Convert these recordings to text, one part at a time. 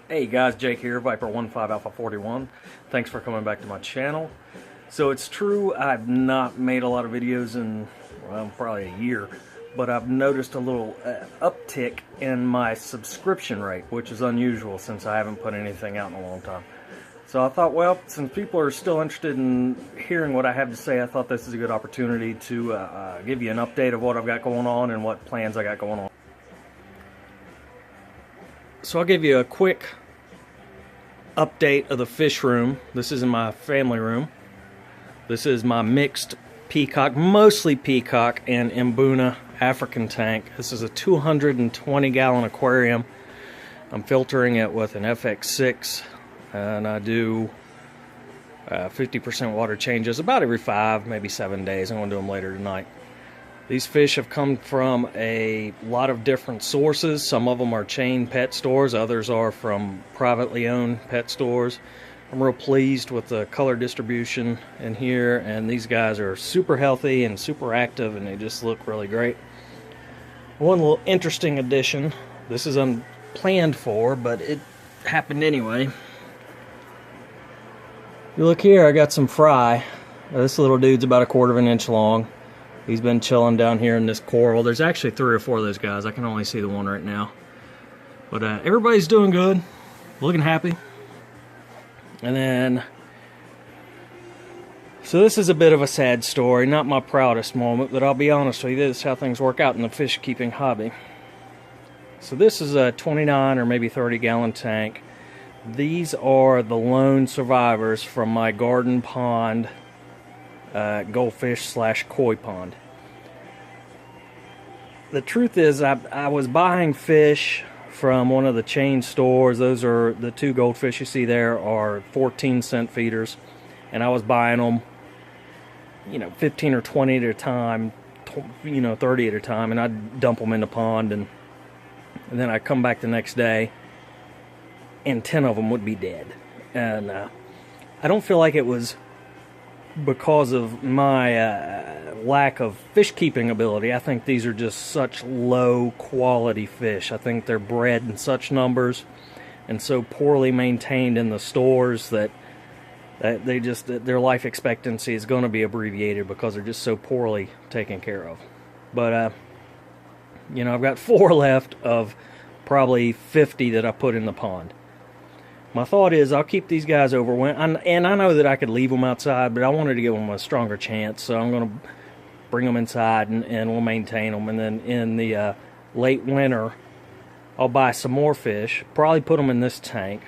Hey guys, Jake here, Viper15 Alpha 41. Thanks for coming back to my channel. So it's true, I've not made a lot of videos in, well, probably a year, but I've noticed a little uptick in my subscription rate, which is unusual since I haven't put anything out in a long time. So I thought, well, since people are still interested in hearing what I have to say, I thought this is a good opportunity to give you an update of what I've got going on and what plans I got going on. So I'll give you a quick update of the fish room. This is in my family room. This is my mixed peacock, mostly peacock and mbuna African tank. This is a 220-gallon aquarium. I'm filtering it with an FX6, and I do 50% water changes about every 5, maybe 7 days. I'm going to do them later tonight. These fish have come from a lot of different sources. Some of them are chain pet stores, others are from privately owned pet stores. I'm real pleased with the color distribution in here, and these guys are super healthy and super active, and they just look really great. One little interesting addition, this is unplanned for, but it happened anyway. You look here, I got some fry. This little dude's about 1/4 of an inch long. He's been chilling down here in this coral. There's actually 3 or 4 of those guys. I can only see the one right now. But everybody's doing good, looking happy. And then, so this is a bit of a sad story, not my proudest moment, but I'll be honest with you, this is how things work out in the fish keeping hobby. So this is a 29 or maybe 30-gallon tank. These are the lone survivors from my garden pond, goldfish / koi pond. The truth is, I was buying fish from one of the chain stores. Those are the 2 goldfish you see there are 14-cent feeders, and I was buying them, 15 or 20 at a time, 30 at a time, and I'd dump them in the pond, and then I'd come back the next day, and 10 of them would be dead. And I don't feel like it was because of my lack of fish keeping ability. I think these are just such low quality fish. I think they're bred in such numbers and so poorly maintained in the stores that their life expectancy is going to be abbreviated because they're just so poorly taken care of. But I've got 4 left of probably 50 that I put in the pond. My thought is I'll keep these guys overwinter, and I know that I could leave them outside, but I wanted to give them a stronger chance, so I'm going to bring them inside and we'll maintain them. And then in the late winter, I'll buy some more fish, probably put them in this tank,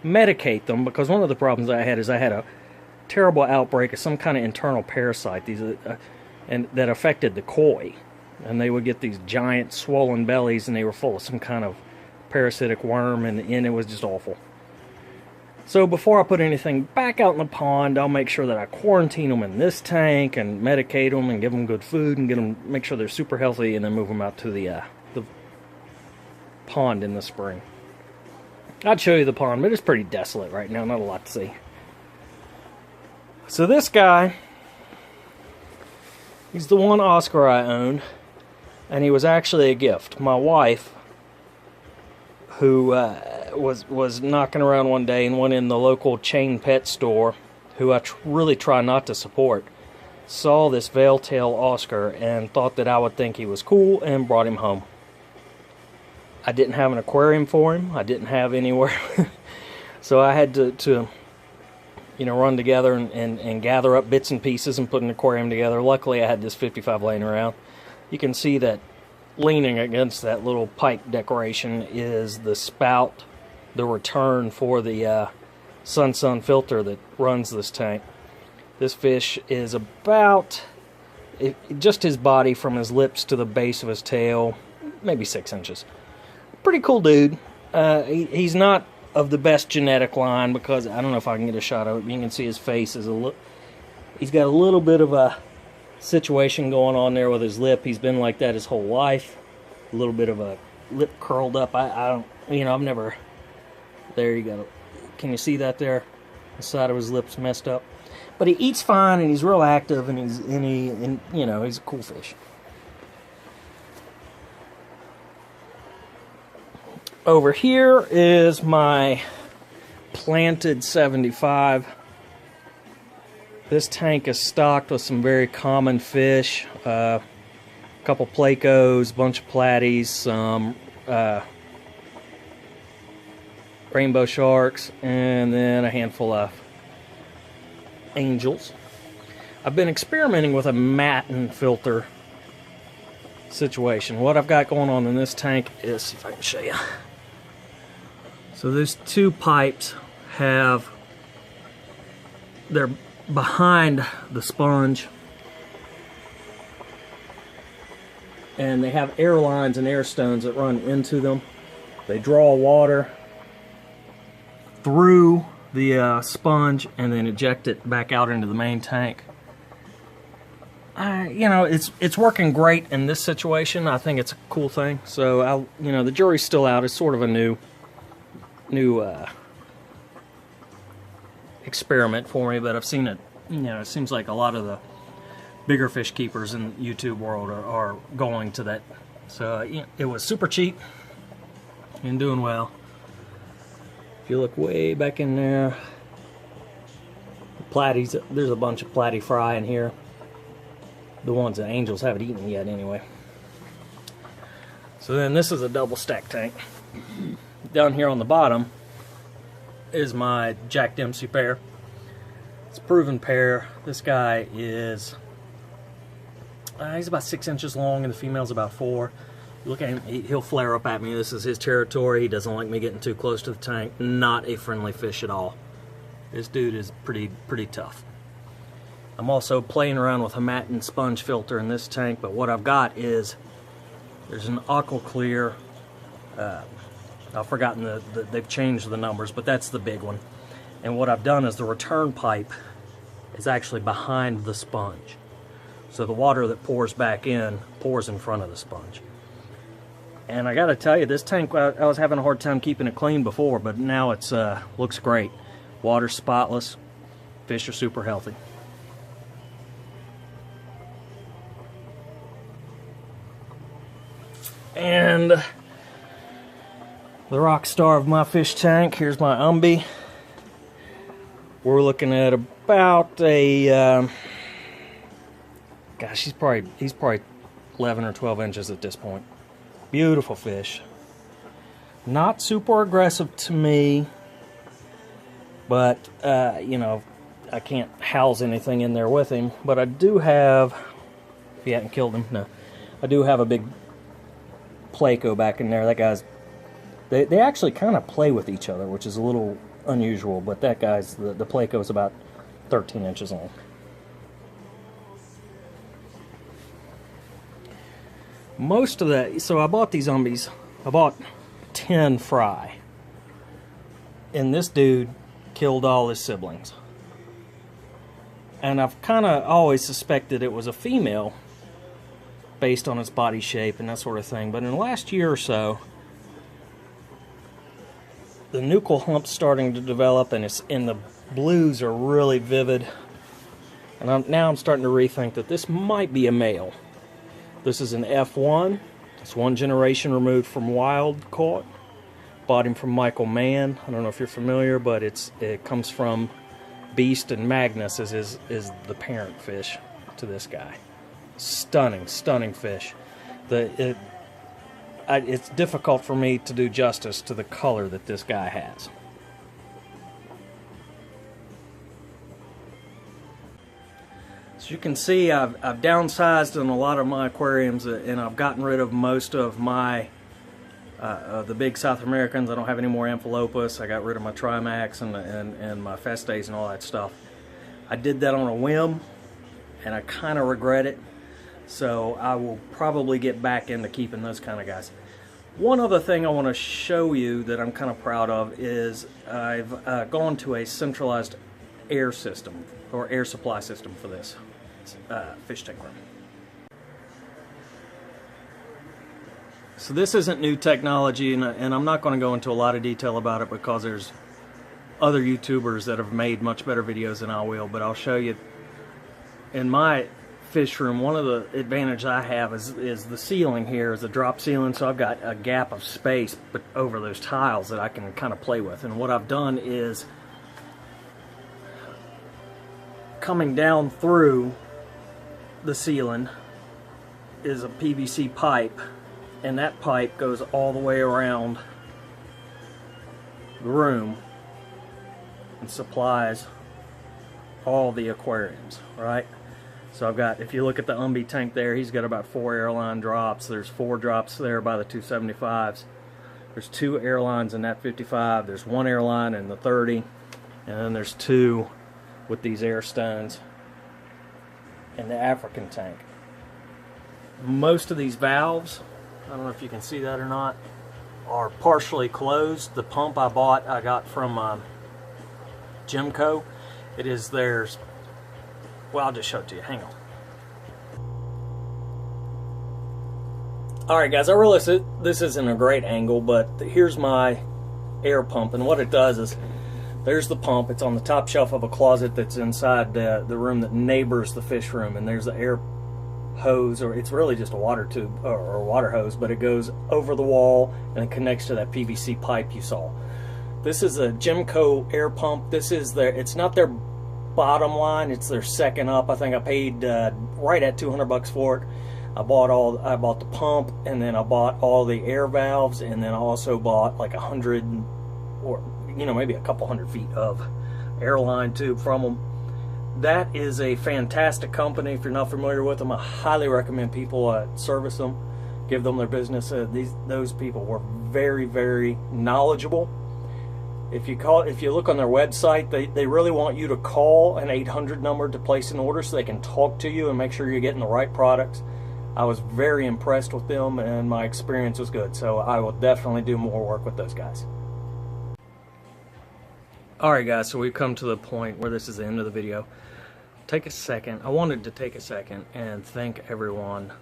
medicate them, because one of the problems I had is I had a terrible outbreak of some kind of internal parasite and that affected the koi, and they would get these giant swollen bellies, and they were full of some kind of parasitic worm, and it was just awful. So before I put anything back out in the pond, I'll make sure that I quarantine them in this tank and medicate them and give them good food and make sure they're super healthy, and then move them out to the pond in the spring. I'd show you the pond, but it's pretty desolate right now, not a lot to see. So this guy, he's the one Oscar I owned, and he was actually a gift. My wife, who was knocking around one day and went in the local chain pet store, who I really try not to support, saw this veil-tail Oscar and thought that I would think he was cool and brought him home. I didn't have an aquarium for him. I didn't have anywhere. So I had to run together and gather up bits and pieces and put an aquarium together. Luckily, I had this 55 laying around. You can see that leaning against that little pipe decoration is the spout, the return for the sun filter that runs this tank. This fish is about just his body from his lips to the base of his tail, maybe 6 inches. Pretty cool dude. He's not of the best genetic line, because I don't know if I can get a shot of it. You can see his face is he's got a little bit of a situation going on there with his lip. He's been like that his whole life. A little bit of a lip curled up. I've never. There you go. Can you see that there? The side of his lips messed up. But he eats fine, and he's real active, and he's a cool fish. Over here is my planted 75. This tank is stocked with some very common fish. A couple Placos, bunch of platies, some rainbow sharks, and then a handful of angels. I've been experimenting with a matin filter situation. What I've got going on in this tank is, see if I can show you. So these two pipes they're behind the sponge, and they have air lines and air stones that run into them. They draw water through the sponge and then eject it back out into the main tank. You know, it's working great in this situation. I think it's a cool thing. So you know, the jury's still out. It's sort of a new experiment for me, but I've seen it. You know, it seems like a lot of the bigger fish keepers in the YouTube world are going to that. So you know, it was super cheap and doing well. If you look way back in there, platies, there's a bunch of platy fry in here. The ones that angels haven't eaten yet anyway. So then this is a double stack tank. Down here on the bottom is my Jack Dempsey pair. It's a proven pair. This guy is he's about 6 inches long and the female's about 4. Look at him, he'll flare up at me. This is his territory. He doesn't like me getting too close to the tank. Not a friendly fish at all. This dude is pretty tough. I'm also playing around with a matin sponge filter in this tank, but what I've got is there's an Aqua Clear. I've forgotten they've changed the numbers, but that's the big one. And what I've done is the return pipe is actually behind the sponge. So the water that pours back in pours in front of the sponge. And I got to tell you, this tank, I was having a hard time keeping it clean before, but now it's looks great. Water's spotless. Fish are super healthy. And the rock star of my fish tank, here's my Umbee. We're looking at about a gosh, he's probably 11 or 12 inches at this point. Beautiful fish. Not super aggressive to me, but you know, I can't house anything in there with him. But I do have, if he hadn't killed him, no, I do have a big Placo back in there. That guy's, they actually kind of play with each other, which is a little unusual, but that guy's, the Placo is about 13 inches long. Most of that, so I bought these Umbees, I bought 10 fry, and this dude killed all his siblings. And I've kind of always suspected it was a female based on its body shape and that sort of thing, but in the last year or so, the nuchal hump's starting to develop, and the blues are really vivid. And now I'm starting to rethink that this might be a male. This is an F1. It's one generation removed from wild caught. Bought him from Michael Mann. I don't know if you're familiar, but it comes from Beast, and Magnus is the parent fish to this guy. Stunning, stunning fish. It's difficult for me to do justice to the color that this guy has. As you can see, I've downsized in a lot of my aquariums, and I've gotten rid of most of my the big South Americans. I don't have any more Amphilopas. I got rid of my Trimax and my Festes and all that stuff. I did that on a whim, and I kind of regret it. So I will probably get back into keeping those kind of guys. One other thing I want to show you that I'm kind of proud of is I've gone to a centralized air system, or air supply system for this fish tank room. So this isn't new technology, and I'm not going to go into a lot of detail about it because there's other YouTubers that have made much better videos than I will, but I'll show you. In my fish room, one of the advantages I have is the ceiling here is a drop ceiling, so I've got a gap of space over those tiles that I can kind of play with. And what I've done is coming down through the ceiling is a PVC pipe, and that pipe goes all the way around the room and supplies all the aquariums, right? So I've got, if you look at the Umbee tank there, he's got about 4 airline drops. There's 4 drops there by the 275s. There's 2 airlines in that 55. There's 1 airline in the 30. And then there's 2 with these air stones in the African tank. Most of these valves, I don't know if you can see that or not, are partially closed. The pump I got from Gemco. It is theirs. Well, I'll just show it to you. Hang on. Alright guys, I realize this isn't a great angle, but here's my air pump, and what it does is, there's the pump. It's on the top shelf of a closet that's inside the room that neighbors the fish room, and there's the air hose, or it's really just a water tube or water hose, but it goes over the wall and it connects to that PVC pipe you saw. This is a Gemco air pump. This is it's not their bottom line, it's their second up. I think I paid right at $200 for it. I bought the pump, and then I bought all the air valves, and then I also bought like 100 or maybe a couple hundred feet of airline tube from them. That is a fantastic company. If you're not familiar with them, I highly recommend people service them, give them their business. Those people were very, very knowledgeable. If you look on their website, they really want you to call an 800 number to place an order so they can talk to you and make sure you're getting the right products. I was very impressed with them, and my experience was good, so I will definitely do more work with those guys. Alright guys, so we've come to the point where this is the end of the video. I wanted to take a second and thank everyone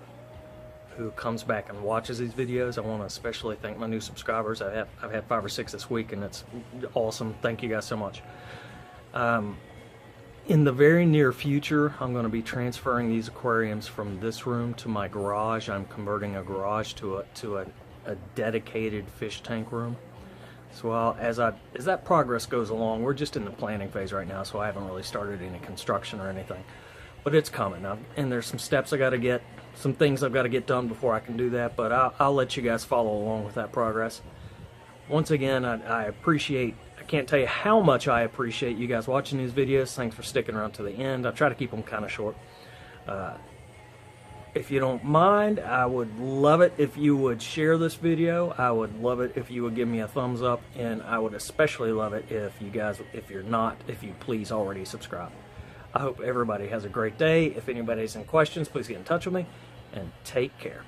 who comes back and watches these videos. I want to especially thank my new subscribers. I've had 5 or 6 this week, and it's awesome. Thank you guys so much. In the very near future, I'm going to be transferring these aquariums from this room to my garage. I'm converting a garage to a dedicated fish tank room. So as that progress goes along, we're just in the planning phase right now, so I haven't really started any construction or anything. But it's coming now, and there's some steps I got to get, some things I've got to get done before I can do that, but I'll let you guys follow along with that progress. Once again, I can't tell you how much I appreciate you guys watching these videos. Thanks for sticking around to the end. I try to keep them kind of short. If you don't mind, I would love it if you would share this video. I would love it if you would give me a thumbs up, and I would especially love it if you please already subscribe. I hope everybody has a great day. If anybody has any questions, please get in touch with me, and take care.